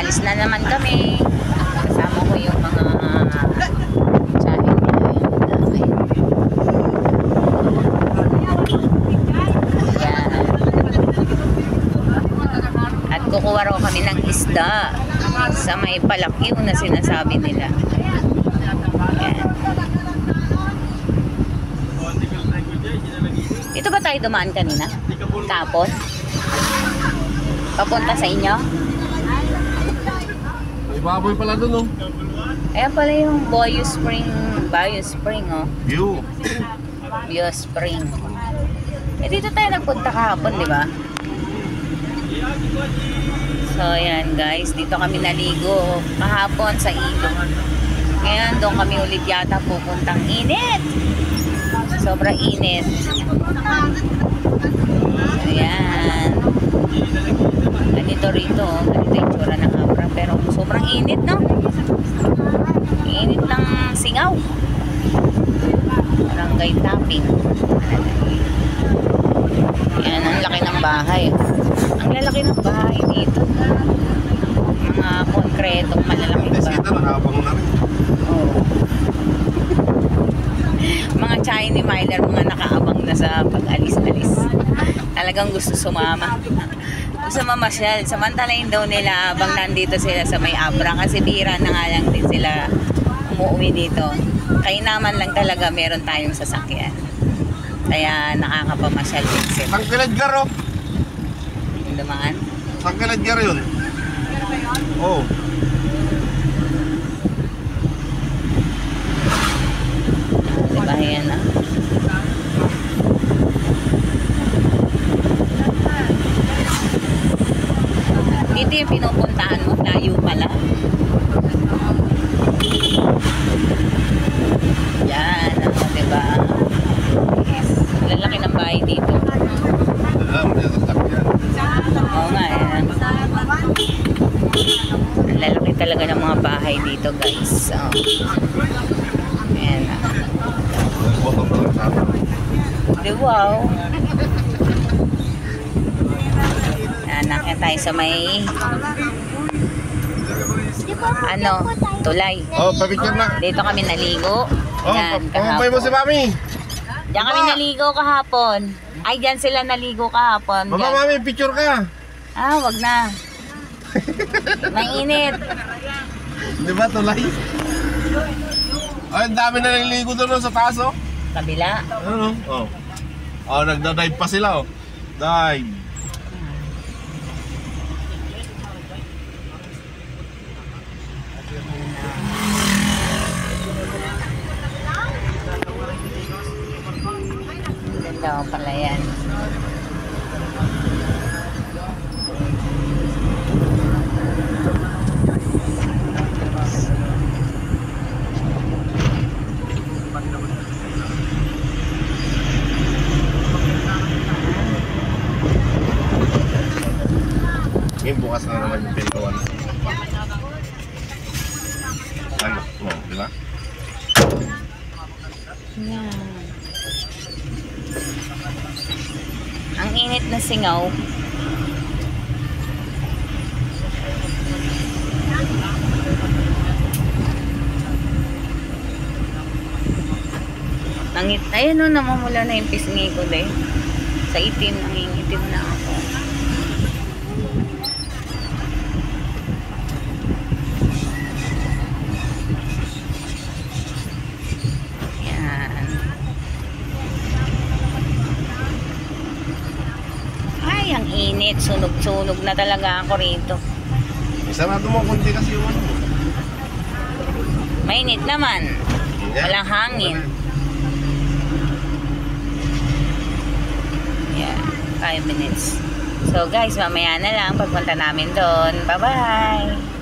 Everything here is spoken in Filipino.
Alis na naman kami. Kasama ko yung mga tsahin nila. Yan. At kukuha raw kami ng isda sa may palakyo na sinasabi nila. Yan. Dito ba tayo dumaan kanina? Tapon? Papunta sa inyo? May baboy pala dun, oh. Ayan pala yung Bio Spring, oh. View. Bio Spring. Eh, dito tayo nagpunta kahapon, di ba? So, ayan guys. Dito kami naligo kahapon sa ilog. Ngayon, doon kami ulit yata pupuntang init. Sobrang init. Ayan. Ganito rito. Ganito yung tsura ng Abra. Pero sobrang init, no? Init ng singaw. Barangay Tapping. Ayan, ang laki ng bahay. Ang lalaki ng bahay dito. Mga konkretong malalaking bahay. Dito, nakabang na rin. Oo. Mga Chinese miler, mga nakaabang na sa pag-alis-alis. Talagang gusto sumama. Gusto mamasyal. Samantalain daw nila habang nandito sila sa may Abra. Kasi bira na nga lang din sila umuwi dito. Kainaman lang talaga meron tayong sasakyan. Kaya nakakapamasyal din sila. Sangkilad garo. Yung dumaan. Sangkilad garo yun. Oh. Diba yan, ah? Dito yung pinupuntahan mo, layo pala. Yan, diba? Yes. Lalaki ng bahay dito. May sasakyan. Oo nga, yan. Lalaki talaga ng mga bahay dito, guys. So, yan. Wow. Nakita tayo sa may tulay. Oh, papicture na. Dito kami naligo. Oh, Yan, pamabay mo si Mami. Diyan kami naligo kahapon. Ay, diyan sila naligo kahapon. Mama, Diyan. Mami, picture ka. Wag na. Mainit. Di ba, tulay? Ay, ang dami na naliligo doon sa taas, oh. Kabila. Ano? Oh. Oh, nagda-dive pa sila, oh. Dive. Ganda pala yan. Ngayon bukas na naman yung pintuan. Ano? Oh, di ba? Yan. Ang init na singaw. Ayun o, namamula na yung pisngi ko din. Sa itim, nangingitim na ako. Yan. Ay, ang init. Sunog-sunog na talaga ako rito. Isarado mo kunti kasi yung ano. Mainit naman. Walang hangin. Yeah, 5 minutes. So guys, mamaya na lang pagpunta namin doon. Bye-bye!